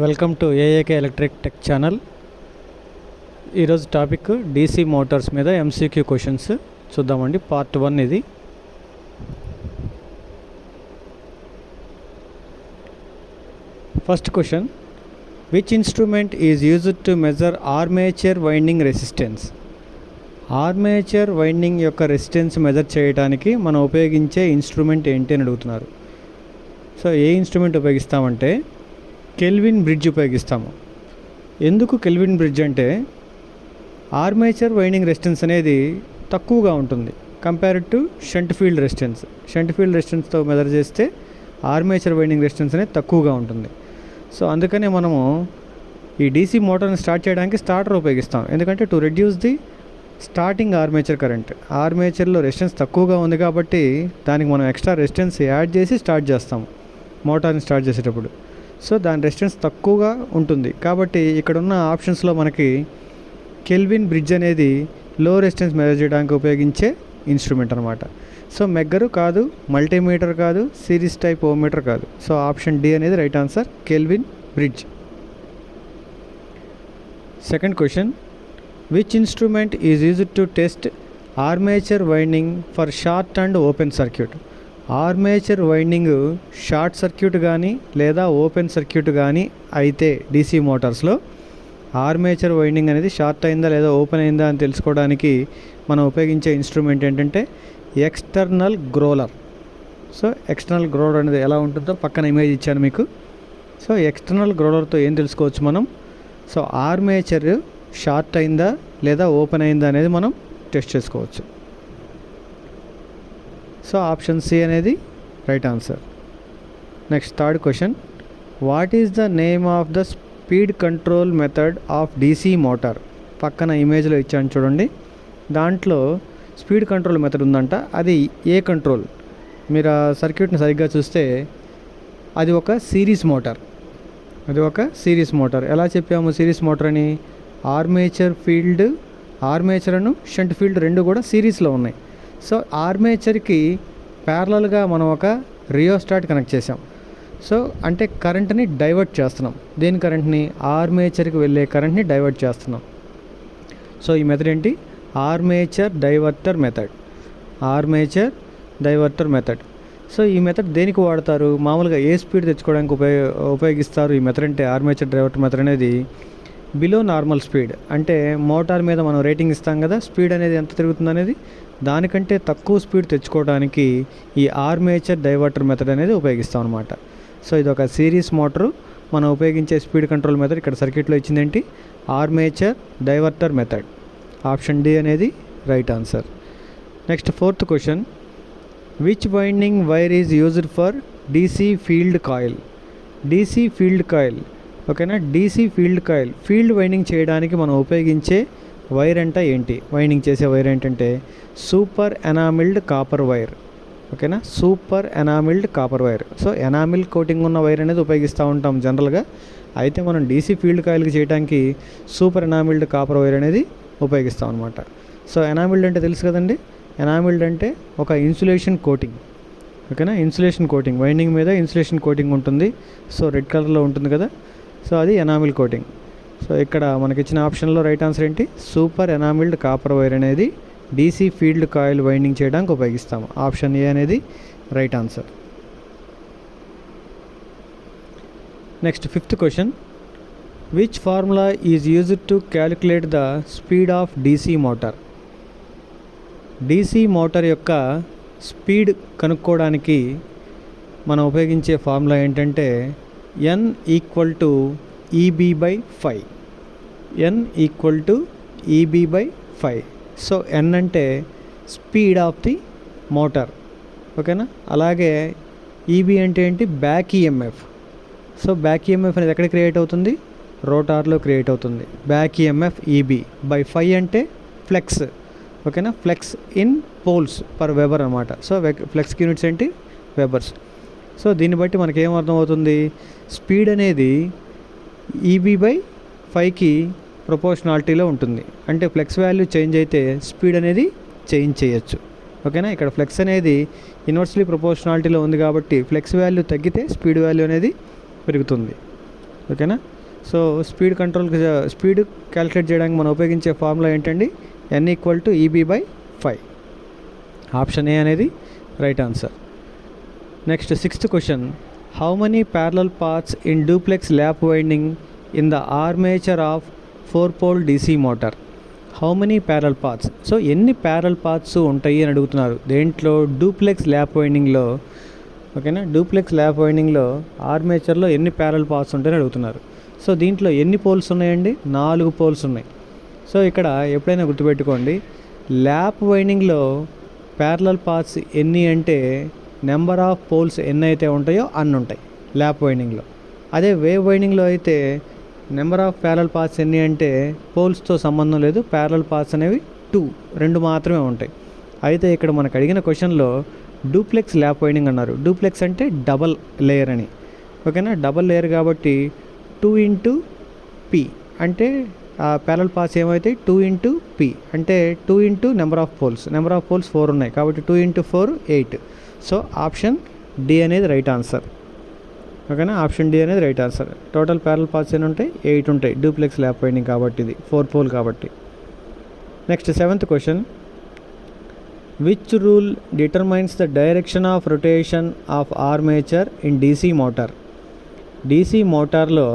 Welcome to AAK electric tech channel. ఈరోజు topic DC motors మీద MCQ questions చూద్దామండి. Part 1 ఇది. First question, which instrument is used to measure armature winding resistance? Armature winding యొక్క resistance measure చేయడానికి మనం ఉపయోగించే instrument ఏంటి అని అడుగుతున్నారు. సో ఏ ఇన్స్ట్రుమెంట్ ఉపయోగిస్తామంటే కెల్విన్ బ్రిడ్జ్ ఉపయోగిస్తాము. ఎందుకు కెల్విన్ బ్రిడ్జ్ అంటే ఆర్మేచర్ వైండింగ్ రెసిస్టెన్స్ అనేది తక్కువగా ఉంటుంది compared to shunt field resistance. Shunt field రెసిస్టెన్స్తో మెజర్ చేస్తే ఆర్మేచర్ వైండింగ్ రెసిస్టెన్స్ అనేది తక్కువగా ఉంటుంది. సో అందుకనే మనము ఈ డీసీ మోటార్ని స్టార్ట్ చేయడానికి స్టార్టర్ ఉపయోగిస్తాం. ఎందుకంటే to reduce the starting armature current. ఆర్మేచర్లో రెసిస్టెన్స్ తక్కువగా ఉంది కాబట్టి దానికి మనం ఎక్స్ట్రా రెసిస్టెన్స్ యాడ్ చేసి స్టార్ట్ చేస్తాము మోటార్ని స్టార్ట్ చేసేటప్పుడు. సో దాని రెసిస్టెన్స్ తక్కువగా ఉంటుంది కాబట్టి ఇక్కడ ఉన్న ఆప్షన్స్లో మనకి కెల్విన్ బ్రిడ్జ్ అనేది లో రెసిస్టెన్స్ మెజర్ చేయడానికి ఉపయోగించే ఇన్స్ట్రుమెంట్ అనమాట. సో మెగ్గరు కాదు, మల్టీమీటర్ కాదు, సిరీస్ టైప్ ఓమీటర్ కాదు. సో ఆప్షన్ డి అనేది right answer, kelvin bridge. Second question, which instrument is used to test armature winding for short and open circuit? Armature winding short circuit కానీ లేదా open circuit కానీ అయితే DC మోటార్స్లో armature winding అనేది short అయిందా లేదా open అయిందా అని తెలుసుకోవడానికి మనం ఉపయోగించే ఇన్స్ట్రుమెంట్ ఏంటంటే external grolar. So external grolar అనేది ఎలా ఉంటుందో పక్కన ఇమేజ్ ఇచ్చాను మీకు. సో ఎక్స్టర్నల్ గ్రోలర్తో ఏం తెలుసుకోవచ్చు మనం? సో ఆర్మేచర్ షార్ట్ అయిందా లేదా ఓపెన్ అయిందా అనేది మనం టెస్ట్ చేసుకోవచ్చు. సో ఆప్షన్ సి అనేది right answer. Next third question, what is the name of the speed control method of DC motor? పక్కన ఇమేజ్లో ఇచ్చాను చూడండి. దాంట్లో స్పీడ్ కంట్రోల్ మెథడ్ ఉందంట. అది ఏ కంట్రోల్? మీరు ఆ సర్క్యూట్ని సరిగ్గా చూస్తే అది ఒక సిరీస్ మోటార్. ఎలా చెప్పాము సిరీస్ మోటార్ అని? ఆర్మేచర్ అను షంట్ ఫీల్డ్ రెండు కూడా సిరీస్లో ఉన్నాయి. సో ఆర్మేచర్కి ప్యారలల్గా మనం ఒక రియోస్టాట్ కనెక్ట్ చేసాం. సో అంటే కరెంట్ని డైవర్ట్ చేస్తున్నాం. దేని కరెంట్ని? ఆర్మేచర్కి వెళ్ళే కరెంట్ని డైవర్ట్ చేస్తున్నాం. సో ఈ మెథడ్ ఏంటి? Armature diverter method. సో ఈ మెథడ్ దేనికి వాడతారు? మామూలుగా ఏ స్పీడ్ తెచ్చుకోవడానికి ఉపయోగిస్తారు ఈ మెథడ్ అంటే? ఆర్మేచర్ డైవర్టర్ మెథడ్ అనేది బిలో నార్మల్ స్పీడ్, అంటే మోటార్ మీద మనం రేటింగ్ ఇస్తాం కదా, స్పీడ్ అనేది ఎంత తిరుగుతుంది అనేది, దానికంటే తక్కువ స్పీడ్ తెచ్చుకోవడానికి ఈ ఆర్మేచర్ డైవర్టర్ మెథడ్ అనేది ఉపయోగిస్తాం అనమాట. సో ఇది ఒక సిరీస్ మోటారు. మనం ఉపయోగించే స్పీడ్ కంట్రోల్ మెథడ్ ఇక్కడ సర్క్యూట్లో ఇచ్చిందేంటి? Armature diverter method. Option D అనేది right answer. Next fourth question, which winding wire is used for DC field coil? DC field coil, ఓకేనా? డీసీ ఫీల్డ్ వైండింగ్ చేయడానికి మనం ఉపయోగించే వైర్ అంటే ఏంటి? వైండింగ్ చేసే వైర్ ఏంటంటే సూపర్ ఎనామిల్డ్ కాపర్ వైర్, ఓకేనా? Super enamelled copper wire. So enamel coating ఉన్న వైర్ అనేది ఉపయోగిస్తూ ఉంటాం జనరల్గా. అయితే మనం డీసీ ఫీల్డ్ కాయిల్కి చేయడానికి సూపర్ ఎనామిల్డ్ కాపర్ వైర్ అనేది ఉపయోగిస్తాం అనమాట. సో ఎనామిల్డ్ అంటే తెలుసు కదండి. ఎనామిల్డ్ అంటే ఒక ఇన్సులేషన్ కోటింగ్, ఓకేనా? ఇన్సులేషన్ కోటింగ్, వైండింగ్ మీద ఇన్సులేషన్ కోటింగ్ ఉంటుంది. సో రెడ్ కలర్లో ఉంటుంది కదా, సో అది ఎనామిల్ కోటింగ్. సో ఇక్కడ మనకి ఇచ్చిన ఆప్షన్లో రైట్ ఆన్సర్ ఏంటి? సూపర్ ఎనామిల్డ్ కాపర్ వైర్ అనేది డీసీ ఫీల్డ్ కాయిల్ వైండింగ్ చేయడానికి ఉపయోగిస్తాము. ఆప్షన్ ఏ అనేది right answer. Next fifth question, which formula is used to calculate the speed of DC motor? DC motor యొక్క స్పీడ్ కనుక్కోవడానికి మనం ఉపయోగించే formula ఏంటంటే n equal to EB/5. So n అంటే speed of the motor, ఓకేనా? అలాగే EB అంటే ఏంటి? Back EMF. So back EMF అనేది ఎక్కడ క్రియేట్ అవుతుంది? రోటార్లో క్రియేట్ అవుతుంది. బ్యాక్ ఈఎంఎఫ్ EB/5 అంటే ఫ్లెక్స్, ఓకేనా? Flux in poles per weber అనమాట. సో ఫ్లెక్స్ యూనిట్స్ ఏంటి? వెబర్స్. సో దీన్ని బట్టి మనకి ఏం అర్థం అవుతుంది? స్పీడ్ అనేది EB/5కి ప్రపోర్షనాలిటీలో ఉంటుంది. అంటే ఫ్లెక్స్ వాల్యూ చేంజ్ అయితే స్పీడ్ అనేది చేంజ్ చేయొచ్చు, ఓకేనా? ఇక్కడ ఫ్లెక్స్ అనేది ఇన్వర్స్లీ ప్రపోర్షనాలిటీలో ఉంది కాబట్టి ఫ్లెక్స్ వాల్యూ తగ్గితే స్పీడ్ వాల్యూ అనేది పెరుగుతుంది. ఓకేనా. సో స్పీడ్ క్యాలిక్యులేట్ చేయడానికి మనం ఉపయోగించే ఫార్ములా ఏంటండి, N=EB/5. ఆప్షన్ ఏ అనేది right answer. Next 6th question, how many parallel paths in duplex lap winding in the armature of 4-pole DC motor? How many parallel paths, so ఎన్ని parallel paths ఉంటాయి అని అడుగుతున్నారు దేంట్లో, duplex lap వైండింగ్లో. ఓకేనా, duplex lap వైండింగ్లో ఆర్మేచర్లో ఎన్ని parallel paths ఉంటాయని అడుగుతున్నారు. సో దీంట్లో ఎన్ని పోల్స్ ఉన్నాయండి, 4 పోల్స్ ఉన్నాయి. సో ఇక్కడ ఎప్పుడైనా గుర్తుపెట్టుకోండి, ల్యాప్ వైండింగ్లో ప్యారలల్ పాత్స్ ఎన్ని అంటే నెంబర్ ఆఫ్ పోల్స్ ఎన్ని అయితే ఉంటాయో అన్ని ఉంటాయి ల్యాప్ వైండింగ్లో. అదే వేవ్ వైండింగ్లో అయితే నెంబర్ ఆఫ్ ప్యారలల్ పాత్స్ ఎన్ని అంటే పోల్స్తో సంబంధం లేదు, ప్యారలల్ పాత్స్ అనేవి 2 మాత్రమే ఉంటాయి. అయితే ఇక్కడ మనకు అడిగిన క్వశ్చన్లో డూప్లెక్స్ ల్యాప్ వైండింగ్ అన్నారు. డూప్లెక్స్ అంటే డబల్ లేయర్ అని. ఓకేనా, డబల్ లేయర్ కాబట్టి 2x అంటే ఆ ప్యారలల్ పాత్స్ ఏమైతే 2x అంటే 2 నెంబర్ ఆఫ్ పోల్స్ 4 ఉన్నాయి కాబట్టి 2x4 8. సో ఆప్షన్ డి అనేది రైట్ ఆన్సర్. ఓకేనా, ఆప్షన్ డి అనేది right answer. Total parallel paths ఎన్ని ఉంటాయి, 8 ఉంటాయి డూప్లెక్స్ ల్యాప్ వైండింగ్ కాబట్టి, ఇది 4-pole కాబట్టి. Next 7th question, which rule determines the direction of rotation of armature in DC motor? DC మోటార్లో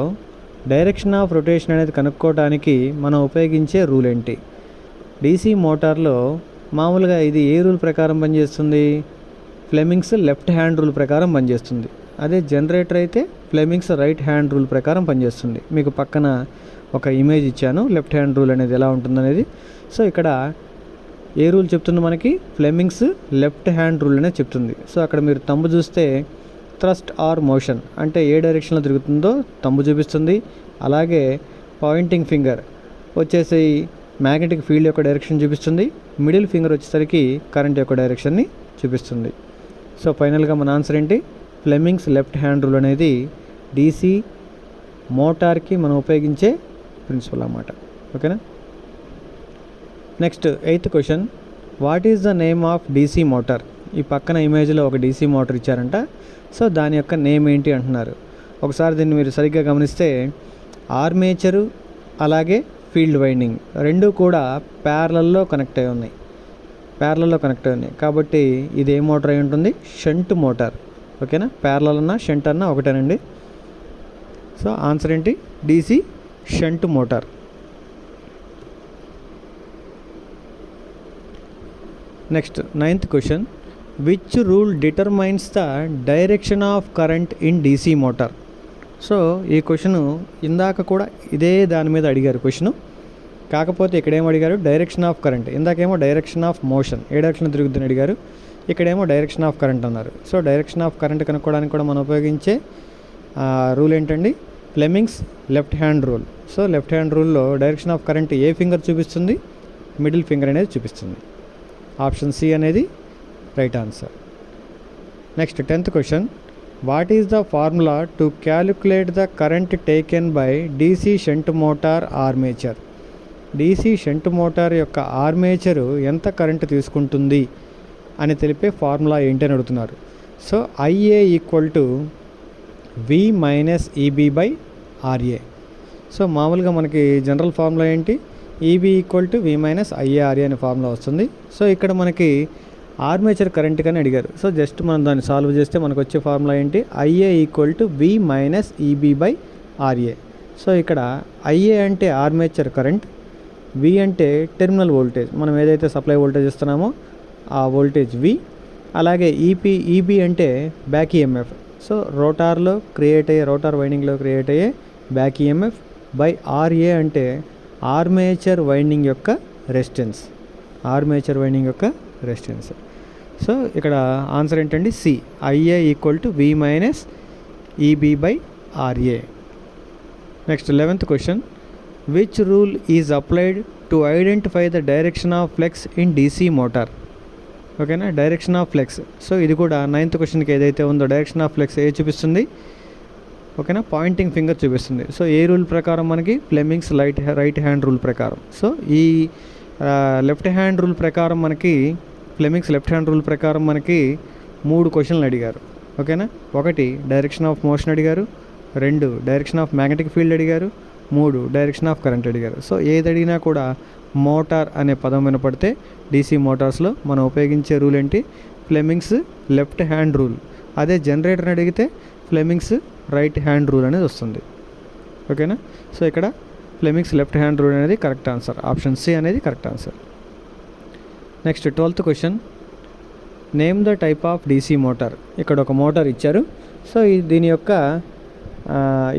డైరెక్షన్ ఆఫ్ రొటేషన్ అనేది కనుక్కోవడానికి మనం ఉపయోగించే రూల్ ఏంటి? DC మోటార్లో మామూలుగా ఇది ఏ రూల్ ప్రకారం పనిచేస్తుంది, ఫ్లెమింగ్స్ లెఫ్ట్ హ్యాండ్ రూల్ ప్రకారం పనిచేస్తుంది. అదే జనరేటర్ అయితే ఫ్లెమింగ్స్ రైట్ హ్యాండ్ రూల్ ప్రకారం పనిచేస్తుంది. మీకు పక్కన ఒక ఇమేజ్ ఇచ్చాను లెఫ్ట్ హ్యాండ్ రూల్ అనేది ఎలా ఉంటుందనేది. సో ఇక్కడ ఏ రూల్ చెప్తుంది మనకి, ఫ్లెమింగ్స్ లెఫ్ట్ హ్యాండ్ రూల్ అనేది చెప్తుంది. సో అక్కడ మీరు తంబు చూస్తే థ్రస్ట్ ఆర్ మోషన్ అంటే ఏ డైరెక్షన్లో తిరుగుతుందో తంబు చూపిస్తుంది. అలాగే పాయింటింగ్ ఫింగర్ వచ్చేసి మ్యాగ్నెటిక్ ఫీల్డ్ యొక్క డైరెక్షన్ చూపిస్తుంది. మిడిల్ ఫింగర్ వచ్చేసరికి కరెంట్ యొక్క డైరెక్షన్ని చూపిస్తుంది. సో ఫైనల్గా మన ఆన్సర్ ఏంటి, ఫ్లెమింగ్స్ లెఫ్ట్ హ్యాండ్ రూల్ అనేది DC మోటార్కి మనం ఉపయోగించే ప్రిన్సిపల్ అన్నమాట. ఓకేనా. Next 8th question, what is the name of DC motor? ఈ పక్కన ఇమేజ్లో ఒక DC మోటార్ ఇచ్చారంట. సో దాని యొక్క నేమ్ ఏంటి అంటున్నారు. ఒకసారి దీన్ని మీరు సరిగ్గా గమనిస్తే ఆర్మేచరు అలాగే ఫీల్డ్ వైండింగ్ రెండు కూడా ప్యారలల్లో కనెక్ట్ అయి ఉన్నాయి కాబట్టి ఇది ఏ మోటార్ అయి ఉంటుంది, షంట్ మోటార్. ఓకేనా, ప్యారలల్ అన్నా షంట్ అన్నా ఒకటేనండి. సో ఆన్సర్ ఏంటి, DC shunt motor. Next 9th question, which rule determines the direction of current in DC motor? So ఈ క్వశ్చను ఇందాక కూడా ఇదే దాని మీద అడిగారు క్వశ్చను, కాకపోతే ఇక్కడేమో అడిగారు డైరెక్షన్ ఆఫ్ కరెంట్, ఇందాకేమో డైరెక్షన్ ఆఫ్ మోషన్ ఏ డైరెక్షన్ తిరుగుతుందని అడిగారు, ఇక్కడేమో డైరెక్షన్ ఆఫ్ కరెంట్ అన్నారు. సో డైరెక్షన్ ఆఫ్ కరెంట్ కనుక్కోవడానికి కూడా మనం ఉపయోగించే రూల్ ఏంటండి, Fleming's left hand rule. So left hand రూల్లో డైరెక్షన్ ఆఫ్ కరెంట్ ఏ ఫింగర్ చూపిస్తుంది, మిడిల్ ఫింగర్ అనేది చూపిస్తుంది. ఆప్షన్ సి అనేది right answer. Next 10th question, what is the formula to calculate the current taken by DC shunt motor armature? DC shunt motor యొక్క ఆర్మేచరు ఎంత current తీసుకుంటుంది అని తెలిపే ఫార్ములా ఏంటి అని అడుగుతున్నారు. So IA = V - EB/RA. So మామూలుగా మనకి జనరల్ ఫార్ములా ఏంటి, EB = V - IARA అనే ఫార్ములా వస్తుంది. సో ఇక్కడ మనకి ఆర్మేచర్ కరెంట్ కానీ అడిగారు. సో జస్ట్ మనం దాన్ని సాల్వ్ చేస్తే మనకు వచ్చే ఫార్ములా ఏంటి, IA = V - EB/RA. సో ఇక్కడ IA అంటే ఆర్మేచర్ కరెంట్, V అంటే టెర్మినల్ వోల్టేజ్, మనం ఏదైతే సప్లై వోల్టేజ్ ఇస్తున్నామో ఆ వోల్టేజ్ V, అలాగే EB అంటే బ్యాక్ EMF. సో రోటార్ వైండింగ్లో క్రియేట్ అయ్యే బ్యాక్ EMF బై RA అంటే ఆర్మేచర్ వైండింగ్ యొక్క రెసిస్టెన్స్. సో ఇక్కడ ఆన్సర్ ఏంటండి, C, IA = V - EB/RA. Next 11th question, which rule is applied to identify the direction of flux in DC motor? ఓకేనా, direction of flex. So ఇది కూడా 9th క్వశ్చన్కి ఏదైతే ఉందో డైరెక్షన్ ఆఫ్ ఫ్లెక్స్ ఏ చూపిస్తుంది, ఓకేనా, పాయింటింగ్ ఫింగర్ చూపిస్తుంది. సో ఏ rule ప్రకారం మనకి, ఫ్లెమింగ్స్ రైట్ హ్యాండ్ రూల్ ప్రకారం. సో ఈ లెఫ్ట్ హ్యాండ్ రూల్ ప్రకారం మనకి, ఫ్లెమింగ్స్ లెఫ్ట్ హ్యాండ్ రూల్ ప్రకారం మనకి 3 క్వశ్చన్లు అడిగారు. ఓకేనా, ఒకటి డైరెక్షన్ ఆఫ్ మోషన్ అడిగారు, 2 డైరెక్షన్ ఆఫ్ మ్యాగ్నెటిక్ ఫీల్డ్ అడిగారు, 3 డైరెక్షన్ ఆఫ్ కరెంట్ అడిగారు. సో ఏది అడిగినా కూడా మోటార్ అనే పదం వినపడితే డీసీ మోటార్స్లో మనం ఉపయోగించే రూల్ ఏంటి? Fleming's left hand rule. అదే జనరేటర్ని అడిగితే ఫ్లెమింగ్స్ రైట్ హ్యాండ్ రూల్ అనేది వస్తుంది. ఓకేనా? సో ఇక్కడ ఫ్లెమింగ్స్ లెఫ్ట్ హ్యాండ్ రూల్ అనేది కరెక్ట్ ఆన్సర్. ఆప్షన్ సి అనేది correct answer. Next 12th question, name the type of DC motor. ఇక్కడ ఒక మోటార్ ఇచ్చారు. సో దీని యొక్క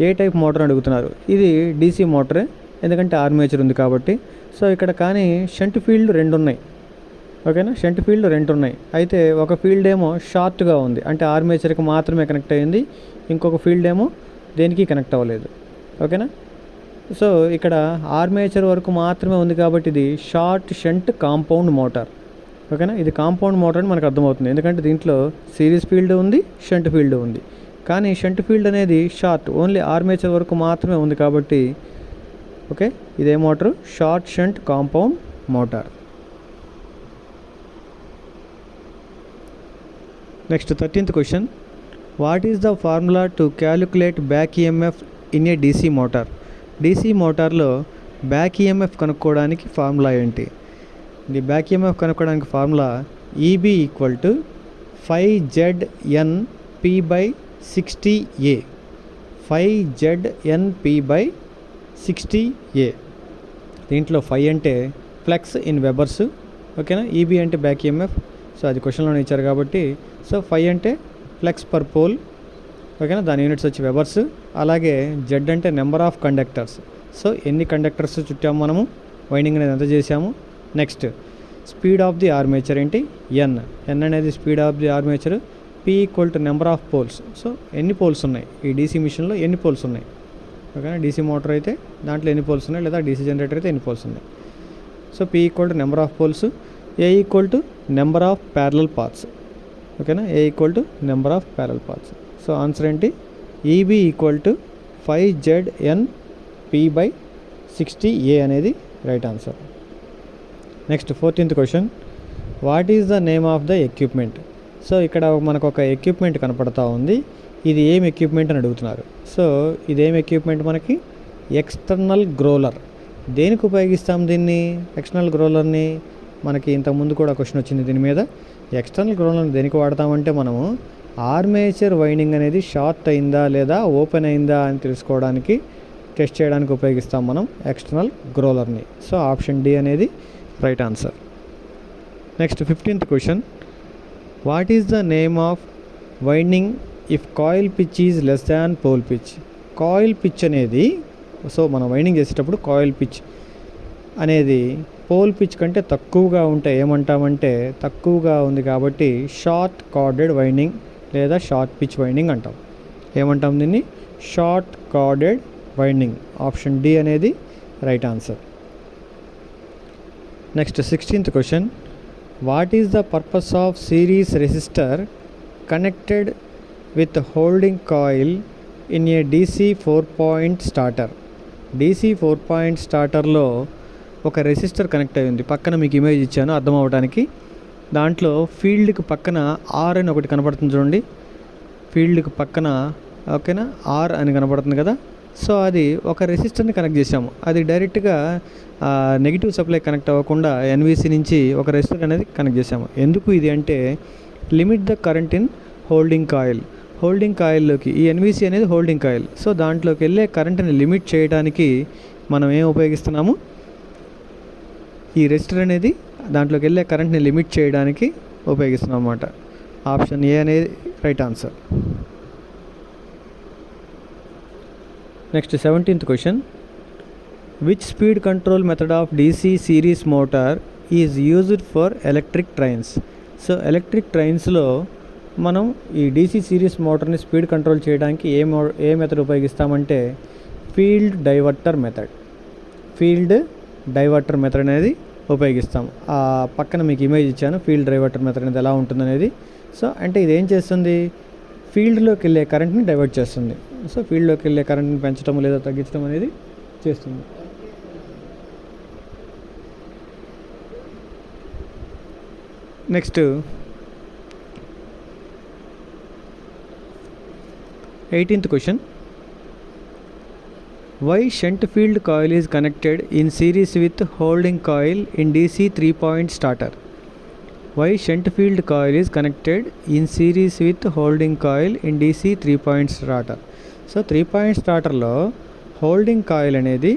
ఏ టైప్ మోటార్ అడుగుతున్నారు. ఇది డీసీ మోటరే, ఎందుకంటే ఆర్మేచర్ ఉంది కాబట్టి. సో ఇక్కడ కానీ షంట్ ఫీల్డ్ 2 ఉన్నాయి. ఓకేనా? షంట్ ఫీల్డ్ 2 ఉన్నాయి. అయితే ఒక ఫీల్డ్ ఏమో షార్ట్గా ఉంది, అంటే ఆర్మేచర్కి మాత్రమే కనెక్ట్ అయ్యింది. ఇంకొక ఫీల్డ్ ఏమో దేనికి కనెక్ట్ అవ్వలేదు. ఓకేనా? సో ఇక్కడ ఆర్మేచర్ వరకు మాత్రమే ఉంది కాబట్టి ఇది షార్ట్ షంట్ కాంపౌండ్ మోటార్. ఓకేనా? ఇది కాంపౌండ్ మోటార్ అని మనకు అర్థమవుతుంది, ఎందుకంటే దీంట్లో సిరీస్ ఫీల్డ్ ఉంది, షంట్ ఫీల్డ్ ఉంది. కానీ షంట్ ఫీల్డ్ అనేది షార్ట్, ఓన్లీ ఆర్మేచర్ వరకు మాత్రమే ఉంది కాబట్టి ఓకే, ఇదే motor short shunt compound motor. Next 13th question, what is the formula to calculate back EMF in a DC motor. DC మోటార్లో బ్యాక్ ఈఎంఎఫ్ కనుక్కోవడానికి ఫార్ములా ఏంటి? ఇది బ్యాక్ ఈఎంఎఫ్ కనుక్కోవడానికి formula EB equal to 5ZNP/60A. 5ZNP/60A. దీంట్లో 5 అంటే flux in webers. ఓకేనా? EB అంటే back EMF. So అది క్వశ్చన్లోనే ఇచ్చారు కాబట్టి సో 5 అంటే ఫ్లెక్స్ పర్ పోల్. ఓకేనా? దాని యూనిట్స్ వచ్చి వెబర్స్. అలాగే జెడ్ అంటే నెంబర్ ఆఫ్ కండక్టర్స్. సో ఎన్ని కండక్టర్స్ చుట్టాము మనము, వైండింగ్ అనేది ఎంత చేసాము. Next speed of the armature ఏంటి? ఎన్ అనేది speed of the armature. P equal to number of poles. So ఎన్ని పోల్స్ ఉన్నాయి ఈ డీసీ మిషన్లో, ఎన్ని పోల్స్ ఉన్నాయి. ఓకేనా? డీసీ మోటార్ అయితే దాంట్లో ఎన్ని పోల్స్ ఉన్నాయి, లేదా డీసీ జనరేటర్ అయితే ఎన్ని పోల్స్ ఉన్నాయి. So P equal to number of poles, A equal to number of parallel paths. ఓకేనా? A equal to number of parallel paths. So answer ఏంటి? ఈబీ ఈక్వల్ టు 5ZNP/60A అనేది right answer. Next 14th question, what is the name of the equipment. So ఇక్కడ మనకు ఒక equipment కనపడతా ఉంది. ఇది ఏం ఎక్విప్మెంట్ అని అడుగుతున్నారు. సో ఇదేం ఎక్విప్మెంట్ మనకి? External grolar. దేనికి ఉపయోగిస్తాం దీన్ని? ఎక్స్టర్నల్ గ్రోలర్ని మనకి ఇంతకుముందు కూడా క్వశ్చన్ వచ్చింది దీని మీద. ఎక్స్టర్నల్ గ్రోలర్ని దేనికి వాడతామంటే మనము ఆర్మేచర్ వైండింగ్ అనేది షార్ట్ అయిందా లేదా ఓపెన్ అయిందా అని తెలుసుకోవడానికి, టెస్ట్ చేయడానికి ఉపయోగిస్తాం మనం ఎక్స్టర్నల్ గ్రోలర్ని. సో ఆప్షన్ డి అనేది right answer. Next 15th question, what is the name of winding if coil pitch is less than pole pitch. Coil pitch అనేది, సో మనం వైండింగ్ చేసేటప్పుడు కాయిల్ పిచ్ అనేది పోల్ పిచ్ కంటే తక్కువగా ఉంటే ఏమంటామంటే, తక్కువగా ఉంది కాబట్టి షార్ట్ కార్డెడ్ వైండింగ్ లేదా షార్ట్ పిచ్ వైండింగ్ అంటాం. ఏమంటాం దీన్ని? Short chorded winding. Option D అనేది right answer. Next 16th question, what is the purpose of series resistor connected with holding coil in a DC 4-point starter. DC 4-point స్టార్టర్లో ఒక resistor connect అయ్యింది. పక్కన మీకు image ఇచ్చాను అర్థం అవ్వడానికి. దాంట్లో ఫీల్డ్కి పక్కన ఆర్ అని ఒకటి కనపడుతుంది చూడండి. ఫీల్డ్కి పక్కన ఓకేనా ఆర్ అని కనపడుతుంది కదా. సో అది ఒక రెసిస్టర్ని కనెక్ట్ చేసాము. అది డైరెక్ట్గా నెగిటివ్ సప్లై కనెక్ట్ అవ్వకుండా ఎన్వీసీ నుంచి ఒక రెసిస్టర్ అనేది కనెక్ట్ చేసాము. ఎందుకు ఇది అంటే, limit the current in holding coil. Holding కాయిల్లోకి ఈ ఎన్వీసీ అనేది హోల్డింగ్ కాయిల్. సో దాంట్లోకి వెళ్ళే కరెంట్ని లిమిట్ చేయడానికి మనం ఏం ఉపయోగిస్తున్నాము? ఈ రెసిస్టర్ అనేది దాంట్లోకి వెళ్ళే కరెంట్ని లిమిట్ చేయడానికి ఉపయోగిస్తున్నాం అన్నమాట. ఆప్షన్ ఏ అనేది right answer. Next 17th question, which speed control method of DC series motor is used for electric trains. So electric ట్రైన్స్లో మనం ఈ డీసీ సిరీస్ మోటార్ని స్పీడ్ కంట్రోల్ చేయడానికి ఏ మెథడ్ ఉపయోగిస్తామంటే field diverter method. Field diverter method అనేది ఉపయోగిస్తాం. ఆ పక్కన మీకు ఇమేజ్ ఇచ్చాను ఫీల్డ్ డైవర్టర్ మెథడ్ అనేది ఎలా ఉంటుందనేది. సో అంటే ఇది ఏం చేస్తుంది? ఫీల్డ్లోకి వెళ్ళే కరెంట్ని డైవర్ట్ చేస్తుంది. సో ఫీల్డ్లోకి వెళ్ళే కరెంట్ని పెంచడం లేదా తగ్గించడం అనేది చేస్తుంది. Next 18th question, why shunt field coil is connected in series with holding coil in DC 3-point starter. Why shunt field coil is connected in series with holding coil in DC 3-point starter. So 3-point స్టార్టర్లో holding coil అనేది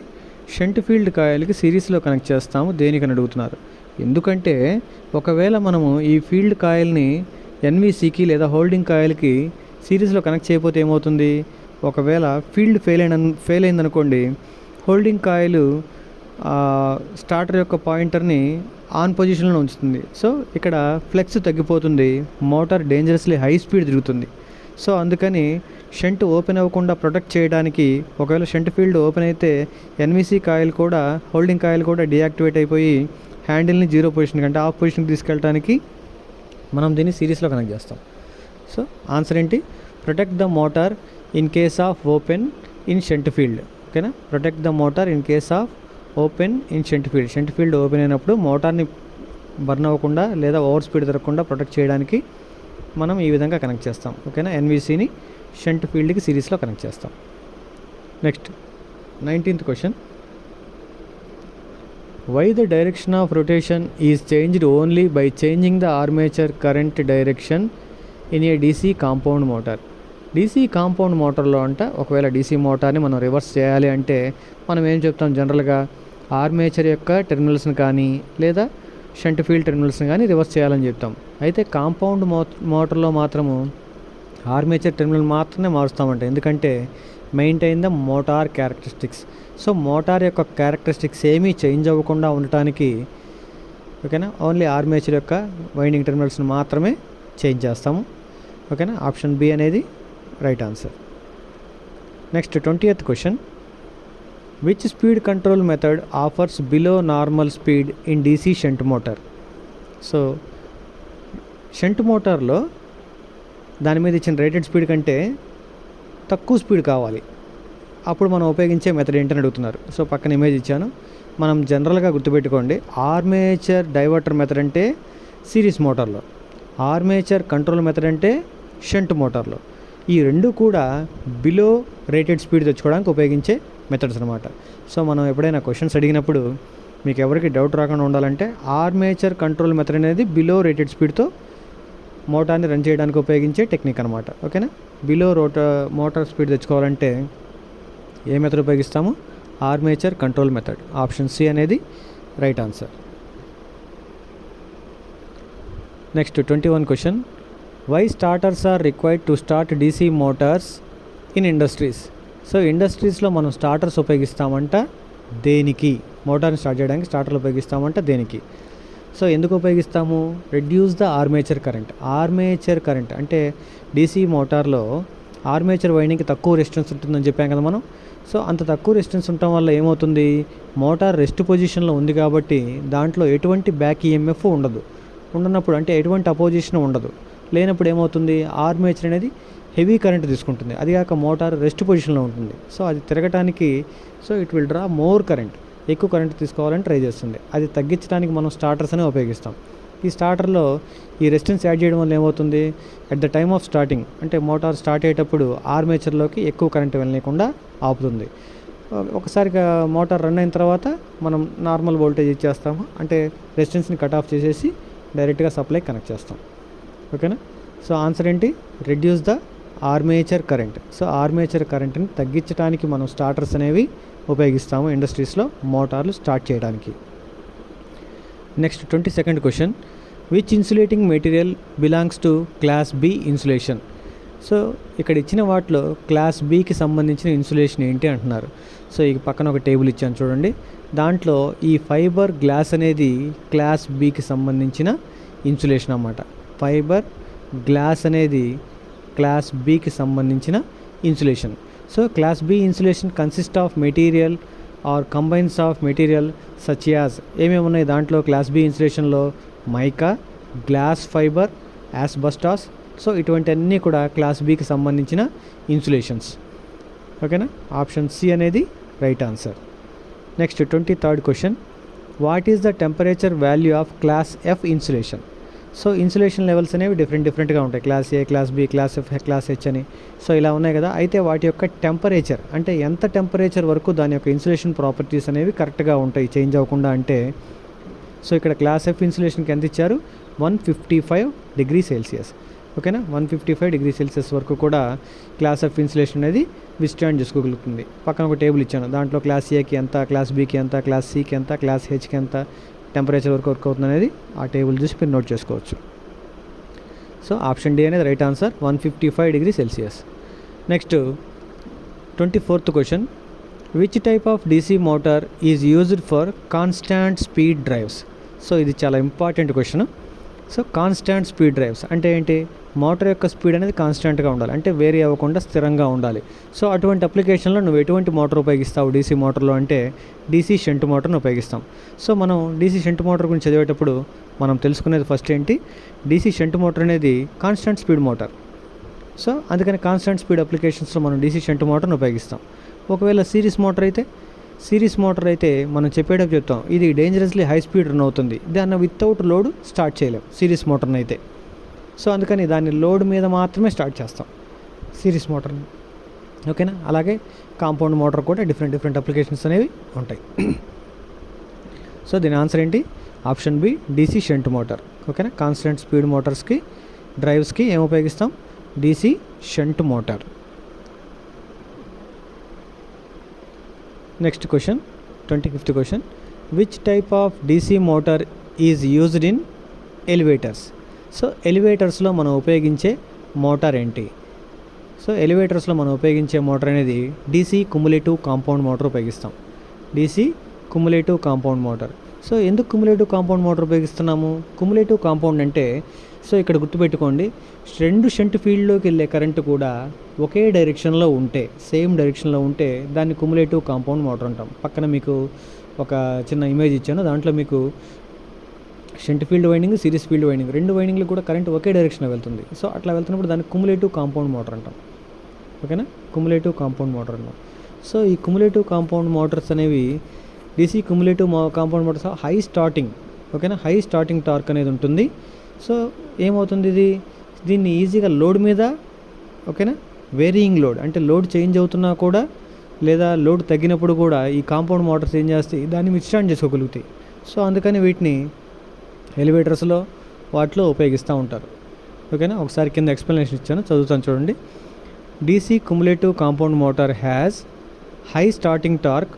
shunt field కాయిల్కి సిరీస్లో connect చేస్తాము. దేనికని అడుగుతున్నారు. ఎందుకంటే ఒకవేళ మనము ఈ ఫీల్డ్ కాయిల్ని NVCకి లేదా హోల్డింగ్ కాయిల్కి సిరీస్లో కనెక్ట్ చేయకపోతే ఏమవుతుంది, ఒకవేళ ఫీల్డ్ ఫెయిల్ అయిందనుకోండి, హోల్డింగ్ కాయిల్ స్టార్టర్ యొక్క పాయింటర్ని ఆన్ పొజిషన్లో ఉంచుతుంది. సో ఇక్కడ ఫ్లెక్స్ తగ్గిపోతుంది, మోటార్ డేంజరస్లీ హై స్పీడ్ తిరుగుతుంది. సో అందుకని షంట్ ఓపెన్ అవ్వకుండా ప్రొటెక్ట్ చేయడానికి, ఒకవేళ షంట్ ఫీల్డ్ ఓపెన్ అయితే NVC కాయిల్ కూడా హోల్డింగ్ కాయిల్ కూడా డీయాక్టివేట్ అయిపోయి హ్యాండిల్ని 0 పొజిషన్ అంటే ఆఫ్ పొజిషన్కి తీసుకెళ్ళడానికి మనం దీన్ని సిరీస్లో కనెక్ట్ చేస్తాం. సో ఆన్సర్ ఏంటి, protect the motor in case of open in shunt field. ఓకేనా, protect the motor in case of open in shunt field. Shunt field open అయినప్పుడు మోటార్ని బర్న్ అవ్వకుండా లేదా ఓవర్ స్పీడ్ తిరగకుండా ప్రొటెక్ట్ చేయడానికి మనం ఈ విధంగా కనెక్ట్ చేస్తాం. ఓకేనా, NVCని షంట్ ఫీల్డ్కి సిరీస్లో కనెక్ట్ చేస్తాం. Next 19th question. Why the direction of rotation is changed only by changing the armature current direction in a DC compound motor. DC compound మోటార్లో ఒకవేళ DC మోటార్ని మనం రివర్స్ చేయాలి అంటే మనం ఏం చెప్తాం, జనరల్గా ఆర్మేచర్ యొక్క టెర్మినల్స్ని కానీ లేదా షంట్ ఫీల్డ్ టెర్మినల్స్ని కానీ రివర్స్ చేయాలని చెప్తాం. అయితే కాంపౌండ్ మోటార్లో మాత్రము ఆర్మేచర్ టెర్మినల్ మాత్రమే మారుస్తామంట. ఎందుకంటే maintain the motor characteristics. So motor యొక్క క్యారెక్టరిస్టిక్స్ ఏమీ చేంజ్ అవ్వకుండా ఉండటానికి, ఓకేనా, ఓన్లీ ఆర్మేచర్ యొక్క వైండింగ్ టెర్మినల్స్ని మాత్రమే చేంజ్ చేస్తాము. ఓకేనా, ఆప్షన్ బి అనేది right answer. Next 20th question. Which speed control method offers below normal speed in DC shunt motor. So shunt మోటార్లో దాని మీద ఇచ్చిన రేటెడ్ స్పీడ్ కంటే తక్కువ స్పీడ్ కావాలి, అప్పుడు మనం ఉపయోగించే మెథడ్ ఏంటని అడుగుతున్నారు. సో పక్కన ఇమేజ్ ఇచ్చాను, మనం జనరల్గా గుర్తుపెట్టుకోండి. ఆర్మేచర్ డైవర్టర్ మెథడ్ అంటే సిరీస్ మోటార్లో, ఆర్మేచర్ కంట్రోల్ మెథడ్ అంటే షంట్ మోటార్లో. ఈ రెండు కూడా బిలో రేటెడ్ స్పీడ్ తెచ్చుకోవడానికి ఉపయోగించే మెథడ్స్ అనమాట. సో మనం ఎప్పుడైనా క్వశ్చన్స్ అడిగినప్పుడు మీకు ఎవరికి డౌట్ రాకుండా ఉండాలంటే ఆర్మేచర్ కంట్రోల్ మెథడ్ అనేది బిలో రేటెడ్ స్పీడ్తో మోటార్ని రన్ చేయడానికి ఉపయోగించే టెక్నిక్ అనమాట. ఓకేనా, బిలో మోటార్ స్పీడ్ తెచ్చుకోవాలంటే ఏ మెథడ్ ఉపయోగిస్తాము, armature control method. Option C అనేది right answer. Next 21 question. Why starters are required to start DC motors in industries. So ఇండస్ట్రీస్లో మనం స్టార్టర్స్ ఉపయోగిస్తామంట దేనికి, మోటార్ని స్టార్ట్ చేయడానికి స్టార్టర్లు ఉపయోగిస్తామంట దేనికి. సో ఎందుకు ఉపయోగిస్తాము, reduce the armature current. Armature current అంటే DC మోటార్లో ఆర్మేచర్ వైండింగ్కి తక్కువ రెసిస్టెన్స్ ఉంటుందని చెప్పాం కదా మనం. సో అంత తక్కువ రెసిస్టెన్స్ ఉండటం వల్ల ఏమవుతుంది, మోటార్ రెస్ట్ పొజిషన్లో ఉంది కాబట్టి దాంట్లో ఎటువంటి బ్యాక్ EMF ఉండనప్పుడు, అంటే ఎటువంటి అపోజిషన్ ఉండదు. లేనప్పుడు ఏమవుతుంది, ఆర్మేచర్ అనేది హెవీ కరెంట్ తీసుకుంటుంది. అది కాక మోటార్ రెస్ట్ పొజిషన్లో ఉంటుంది. సో అది తిరగటానికి, so it will draw more current, ఎక్కువ కరెంట్ తీసుకోవాలని ట్రై చేస్తుంది. అది తగ్గించడానికి మనం స్టార్టర్స్ అనే ఉపయోగిస్తాం. ఈ స్టార్టర్లో ఈ రెసిస్టెన్స్ యాడ్ చేయడం వల్ల ఏమవుతుంది, at the time of starting అంటే మోటార్ స్టార్ట్ అయ్యేటప్పుడు ఆర్మేచర్లోకి ఎక్కువ కరెంట్ వెళ్ళకుండా ఆపుతుంది. ఒకసారిగా మోటార్ రన్ అయిన తర్వాత మనం నార్మల్ వోల్టేజ్ ఇచ్చేస్తాము, అంటే రెసిస్టెన్స్ని కట్ ఆఫ్ చేసేసి డైరెక్ట్గా సప్లై కనెక్ట్ చేస్తాం. ఓకేనా, సో ఆన్సర్ ఏంటి, reduce the armature current. So armature కరెంట్ని తగ్గించడానికి మనం స్టార్టర్స్ అనేవి ఉపయోగిస్తాము ఇండస్ట్రీస్లో మోటార్లు స్టార్ట్ చేయడానికి. Next 22nd question. Which insulating material belongs to class B insulation. So ఇక్కడ ఇచ్చిన వాటిలో క్లాస్ Bకి సంబంధించిన ఇన్సులేషన్ ఏంటి అంటున్నారు. సో ఈ పక్కన ఒక టేబుల్ ఇచ్చాను చూడండి, దాంట్లో ఈ ఫైబర్ గ్లాస్ అనేది క్లాస్ Bకి సంబంధించిన ఇన్సులేషన్ అన్నమాట. ఫైబర్ గ్లాస్ అనేది క్లాస్ Bకి సంబంధించిన insulation. So class B insulation consist of material or combines of material such as, ఏమేమి ఉన్నాయి దాంట్లో క్లాస్ B ఇన్సులేషన్లో, mica, glass fibre, asbestos. So ఇటువంటి అన్నీ కూడా క్లాస్ Bకి సంబంధించిన ఇన్సులేషన్స్. ఓకేనా, ఆప్షన్ సి అనేది right answer. Next 23rd question. What is the temperature value of class F insulation. So insulation levels అనేవి డిఫరెంట్గా ఉంటాయి, class A, class B, class F, class H అని. సో ఇలా ఉన్నాయి కదా. అయితే వాటి యొక్క టెంపరేచర్, అంటే ఎంత టెంపరేచర్ వరకు దాని యొక్క ఇన్సులేషన్ ప్రాపర్టీస్ అనేవి కరెక్ట్గా ఉంటాయి చేంజ్ అవ్వకుండా అంటే, సో ఇక్కడ క్లాస్ ఎఫ్ ఇన్సులేషన్కి ఎంత ఇచ్చారు, 155 డిగ్రీ సెల్సియస్. ఓకేనా, 155 డిగ్రీ సెల్సియస్ వరకు కూడా క్లాస్ ఎఫ్ ఇన్సులేషన్ అనేది విస్టాండ్ చేసుకోగలుగుతుంది. పక్కన ఒక టేబుల్ ఇచ్చాను, దాంట్లో క్లాస్ ఏకి ఎంత, క్లాస్ బికి ఎంత, క్లాస్ సికి ఎంత, క్లాస్ హెచ్కి ఎంత టెంపరేచర్ వరకు వర్క్ అవుతుంది అనేది ఆ టేబుల్ చూసి మీరు నోట్ చేసుకోవచ్చు. సో ఆప్షన్ డి అనేది right answer, 155 degree Celsius. Next 24th question, which type of DC motor is used for constant speed drives. So ఇది చాలా important question. So constant speed drives అంటే ఏంటి, మోటార్ యొక్క speed అనేది కాన్స్టాంట్గా ఉండాలి, అంటే వేరీ అవ్వకుండా స్థిరంగా ఉండాలి. సో అటువంటి అప్లికేషన్లో నువ్వు ఎటువంటి మోటార్ ఉపయోగిస్తావు డీసీ మోటార్లో అంటే డీసీ షంట్ మోటార్ని ఉపయోగిస్తాం. సో మనం డీసీ షంట్ మోటార్ గురించి చదివేటప్పుడు మనం తెలుసుకునేది ఫస్ట్ ఏంటి, డీసీ షంట్ మోటార్ అనేది కాన్స్టాంట్ స్పీడ్ మోటార్. సో అందుకని కాన్స్టాంట్ స్పీడ్ అప్లికేషన్స్లో మనం డీసీ షంట్ మోటార్ని ఉపయోగిస్తాం. ఒకవేళ సిరీస్ మోటార్ అయితే మనం చెప్పేటప్పుడు చెప్తాం ఇది డేంజరస్లీ హై స్పీడ్ రన్ అవుతుంది, దాన్ని వితౌట్ లోడ్ స్టార్ట్ చేయలేం సిరీస్ మోటార్ని అయితే. సో అందుకని దాన్ని లోడ్ మీద మాత్రమే స్టార్ట్ చేస్తాం సిరీస్ మోటార్ని. ఓకేనా, అలాగే కాంపౌండ్ మోటార్ కూడా డిఫరెంట్ అప్లికేషన్స్ అనేవి ఉంటాయి. సో దీని ఆన్సర్ ఏంటి, option B DC shunt motor. ఓకేనా, కాన్స్టెంట్ స్పీడ్ మోటార్స్కి డ్రైవ్స్కి ఏం ఉపయోగిస్తాం, DC shunt motor. Next question 25th question, which type of DC motor is used in elevators. So ఎలివేటర్స్లో మనం ఉపయోగించే మోటార్ ఏంటి. సో ఎలివేటర్స్లో మనం ఉపయోగించే మోటార్ అనేది డీసీ కుములేటివ్ కాంపౌండ్ మోటార్ ఉపయోగిస్తాం, DC cumulative compound motor. So ఎందుకు కుములేటివ్ కాంపౌండ్ మోటార్ ఉపయోగిస్తున్నాము, కుములేటివ్ కాంపౌండ్ అంటే సో ఇక్కడ గుర్తుపెట్టుకోండి, రెండు షంట్ ఫీల్డ్లోకి వెళ్ళే కరెంటు కూడా ఒకే డైరెక్షన్లో ఉంటే, సేమ్ డైరెక్షన్లో ఉంటే దాన్ని కుములేటివ్ కాంపౌండ్ మోటార్ అంటాం. పక్కన మీకు ఒక చిన్న ఇమేజ్ ఇచ్చాను, దాంట్లో మీకు shunt field winding, series field winding, రెండు వైండింగ్లు కూడా కరెంట్ ఒకే డైరెక్షన్లో వెళ్తుంది. సో అట్లా వెళ్తున్నప్పుడు దాన్ని కుములేటివ్ కాంపౌండ్ మోటార్ అంటాం. ఓకేనా, కుములేటివ్ కాంపౌండ్ మోటార్ అన్నాం. సో ఈ కుములేటివ్ కాంపౌండ్ మోటార్స్ అనేవి DC cumulative compound Motors high starting, ఓకేనా, హై స్టార్టింగ్ టార్క్ అనేది ఉంటుంది. సో ఏమవుతుంది, దీన్ని ఈజీగా లోడ్ మీద, ఓకేనా, వేరియింగ్ లోడ్ అంటే లోడ్ చేంజ్ అవుతున్నా కూడా లేదా లోడ్ తగ్గినప్పుడు కూడా ఈ కాంపౌండ్ మోటార్స్ ఏం చేస్తాయి, దాన్ని విత్స్టాండ్ చేసుకోగలుగుతాయి. సో అందుకని వీటిని ఎలివేటర్స్లో వాటిలో ఉపయోగిస్తూ ఉంటారు. ఓకేనా, ఒకసారి కింద ఎక్స్ప్లెనేషన్ ఇచ్చాను, చదువుతాను చూడండి. DC cumulative compound motor has high starting torque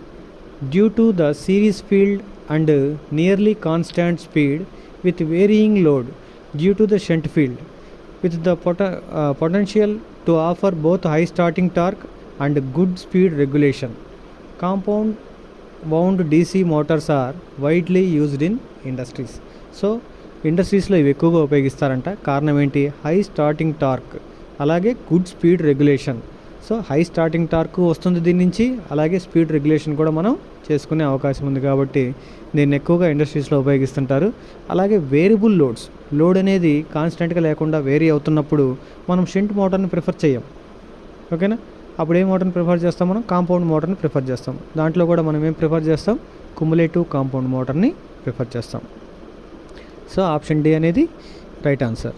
due to the series field and nearly constant speed with varying load due to the shunt field with the potential to offer both high starting torque and good speed regulation. Compound wound DC motors are widely used in industries. So ఇండస్ట్రీస్లో ఇవి ఎక్కువగా ఉపయోగిస్తారంట. కారణం ఏంటి, high starting torque అలాగే good speed regulation. So high starting torque వస్తుంది దీని నుంచి, అలాగే స్పీడ్ రెగ్యులేషన్ కూడా మనం చేసుకునే అవకాశం ఉంది కాబట్టి దీన్ని ఎక్కువగా ఇండస్ట్రీస్లో ఉపయోగిస్తుంటారు. అలాగే వేరియబుల్ లోడ్ అనేది కాన్స్టెంట్గా లేకుండా వేరీ అవుతున్నప్పుడు మనం షంట్ మోటార్ని ప్రిఫర్ చేయం. ఓకేనా, అప్పుడు ఏ మోటార్ని ప్రిఫర్ చేస్తాం, మనం కాంపౌండ్ మోటార్ని ప్రిఫర్ చేస్తాం. దాంట్లో కూడా మనం ఏం ప్రిఫర్ చేస్తాం, కుములేటివ్ కాంపౌండ్ మోటార్ని ప్రిఫర్ చేస్తాం. సో ఆప్షన్ డి అనేది right answer.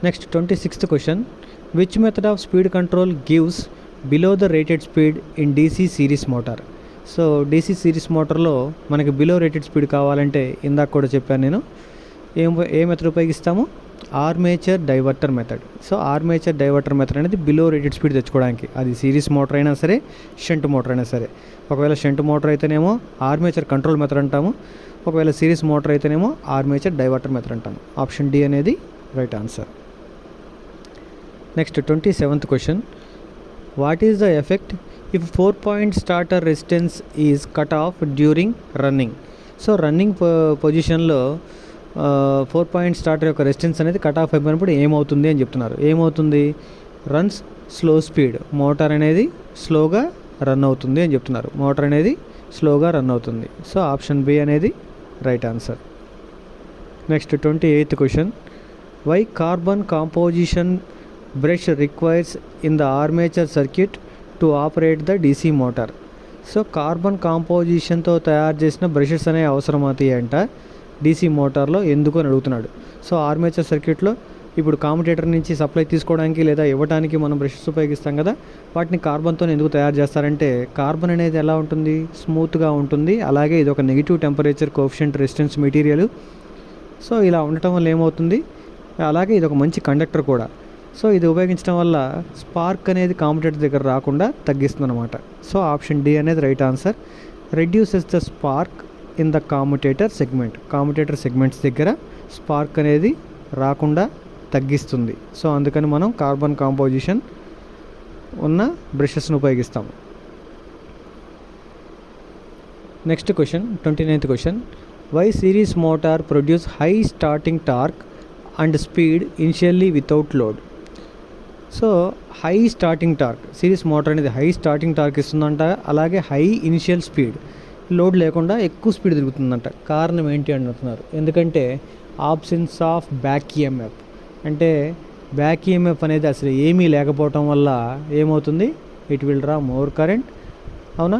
Next 26th question, which method of speed control gives below the rated speed in DC series motor. So DC series మోటార్లో మనకి బిలో రేటెడ్ స్పీడ్ కావాలంటే ఇందాక కూడా చెప్పాను నేను, ఏ మెథడ్ ఉపయోగిస్తాము, armature diverter method. So armature diverter method అనేది బిలో రేటెడ్ స్పీడ్ తెచ్చుకోవడానికి, అది సిరీస్ మోటార్ అయినా సరే షంట్ మోటార్ అయినా సరే. ఒకవేళ షంట్ మోటార్ అయితేనేమో ఆర్మేచర్ కంట్రోల్ మెథడ్ అంటాము, ఒకవేళ సిరీస్ మోటార్ అయితేనేమో ఆర్మేచర్ డైవర్టర్ మెథడ్ అంటాము. ఆప్షన్ డి అనేది right answer. Next 27th question, what is the effect if 4-point starter resistance is cut off during running. So running పొజిషన్లో 4-point starter యొక్క resistance అనేది cut off అయిపోయినప్పుడు ఏమవుతుంది అని చెప్తున్నారు. ఏమవుతుంది, రన్స్ స్లో స్పీడ్, మోటార్ అనేది స్లోగా రన్ అవుతుంది అని చెప్తున్నారు. మోటార్ అనేది స్లోగా రన్ అవుతుంది. సో ఆప్షన్ బి అనేది right answer. Next 28th question, why carbon composition brush requires in the armature circuit to operate the DC motor. So carbon కాంపోజిషన్తో తయారు చేసిన బ్రషెస్ అనేవి అవసరం అవుతాయి అంట డీసీ మోటార్లో ఎందుకు అని అడుగుతున్నాడు. సో ఆర్మేచర్ సర్క్యూట్లో ఇప్పుడు కామ్యుటేటర్ నుంచి సప్లై తీసుకోవడానికి లేదా ఇవ్వడానికి మనం బ్రషెస్ ఉపయోగిస్తాం కదా, వాటిని కార్బన్తో ఎందుకు తయారు చేస్తారంటే కార్బన్ అనేది ఎలా ఉంటుంది, స్మూత్గా ఉంటుంది. అలాగే ఇది ఒక negative temperature coefficient resistance material. So ఇలా ఉండటం వల్ల ఏమవుతుంది, అలాగే ఇది ఒక మంచి కండక్టర్ కూడా. సో ఇది ఉపయోగించడం వల్ల స్పార్క్ అనేది కామ్యుటేటర్ దగ్గర రాకుండా తగ్గిస్తుంది అనమాట. సో ఆప్షన్ డి అనేది right answer. Reduces the spark in the commutator segment. Commutator segments దగ్గర స్పార్క్ అనేది రాకుండా తగ్గిస్తుంది. సో అందుకని మనం కార్బన్ కాంపోజిషన్ ఉన్న బ్రషెస్ను ఉపయోగిస్తాము. Next question, 29th question. Why series motor produce high starting torque and speed initially without load. So high starting torque, series motor అనేది high starting torque ఇస్తుందంట, అలాగే హై ఇనిషియల్ స్పీడ్, లోడ్ లేకుండా ఎక్కువ speed తిరుగుతుందంట. కారణం ఏంటి అని అంటున్నారు. ఎందుకంటే ఆబ్సెన్స్ ఆఫ్ బ్యాక్ ఈఎంఎఫ్, అంటే బ్యాక్ ఈఎంఎఫ్ అనేది అసలు ఏమీ లేకపోవటం వల్ల ఏమవుతుంది, it will draw more current. అవునా,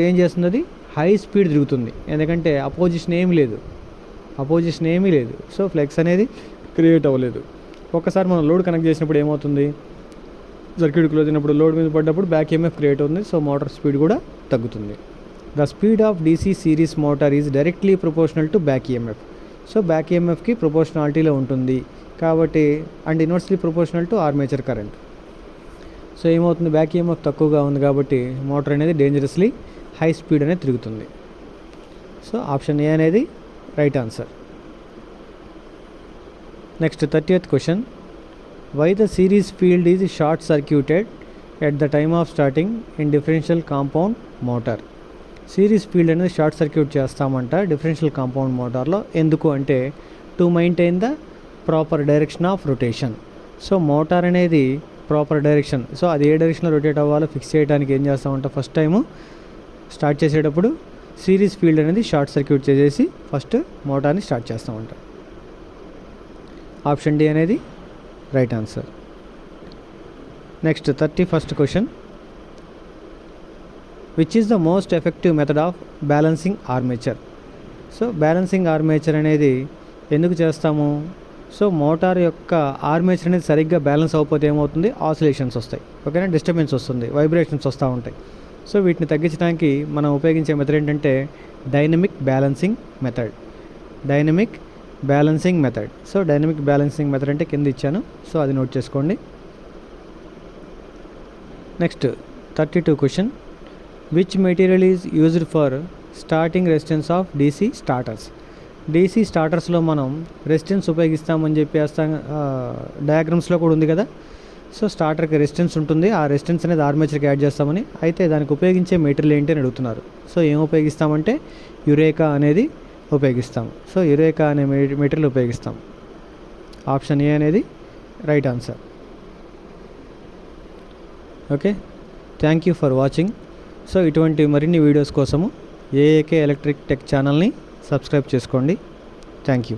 ఏం చేస్తుంది, అది హై స్పీడ్ తిరుగుతుంది. ఎందుకంటే అపోజిషన్ ఏమీ లేదు. సో ఫ్లెక్స్ అనేది క్రియేట్ అవ్వలేదు. ఒక్కసారి మనం లోడ్ కనెక్ట్ చేసినప్పుడు ఏమవుతుంది, సర్క్యూట్ క్లోజ్ అయినప్పుడు లోడ్ మీద పడ్డప్పుడు బ్యాక్ ఈఎంఎఫ్ క్రియేట్ అవుతుంది. సో మోటార్ స్పీడ్ కూడా తగ్గుతుంది. The speed of DC series motor is directly proportional to back EMF. So back ఈఎంఎఫ్కి ప్రపోర్షనాలిటీలో ఉంటుంది కాబట్టి, and inversely proportional to armature current. So ఏమవుతుంది, బ్యాక్ ఈఎంఎఫ్ తక్కువగా ఉంది కాబట్టి మోటార్ అనేది డేంజరస్లీ హై స్పీడ్ అనేది తిరుగుతుంది. సో ఆప్షన్ ఏ అనేది right answer. Next 30th question. Why the series field is short circuited at the time of starting in differential compound motor. Series field అనేది short circuit చేస్తామంట differential compound మోటార్లో. ఎందుకు అంటే to maintain the proper direction of rotation. So motor అనేది proper direction, so అది ఏ డైరెక్షన్లో rotate అవ్వాలో ఫిక్స్ చేయడానికి ఏం చేస్తామంట, ఫస్ట్ టైము స్టార్ట్ చేసేటప్పుడు సిరీస్ ఫీల్డ్ అనేది షార్ట్ సర్క్యూట్ చేసేసి ఫస్ట్ మోటార్ని స్టార్ట్ చేస్తామంట. ఆప్షన్ డి అనేది right answer. Next 31st question. Which is the most effective method of balancing armature. So balancing armature అనేది ఎందుకు చేస్తాము, సో మోటార్ యొక్క ఆర్మేచర్ అనేది సరిగ్గా బ్యాలెన్స్ అవ్వకపోతే ఏమవుతుంది, ఆసిలేషన్స్ వస్తాయి, ఓకేనా, డిస్టర్బెన్స్ వస్తుంది, వైబ్రేషన్స్ వస్తూ ఉంటాయి. సో వీటిని తగ్గించడానికి మనం ఉపయోగించే మెథడ్ ఏంటంటే dynamic balancing method. So dynamic balancing method అంటే కింద ఇచ్చాను, సో అది నోట్ చేసుకోండి. Next 32 question. Which material is used for starting resistance of DC starters. DC స్టార్టర్స్లో మనం రెసిస్టెన్స్ ఉపయోగిస్తామని చెప్పేస్తాం, డయాగ్రామ్స్లో కూడా ఉంది కదా. సో స్టార్టర్కి రెసిస్టెన్స్ ఉంటుంది, ఆ రెసిస్టెన్స్ అనేది ఆర్మేచర్కి యాడ్ చేస్తామని. అయితే దానికి ఉపయోగించే మెటీరియల్ ఏంటి అని అడుగుతున్నారు. సో ఏం ఉపయోగిస్తామంటే యురేకా అనేది ఉపయోగిస్తాం. సో యురేకా అనే మెటీరియల్ ఉపయోగిస్తాం. ఆప్షన్ ఏ అనేది right answer. Okay, thank you for watching. So ఇటువంటి మరిన్ని వీడియోస్ కోసము ఏఏకే ఎలక్ట్రిక్ టెక్ ఛానల్ని సబ్స్క్రైబ్ చేసుకోండి. Thank you.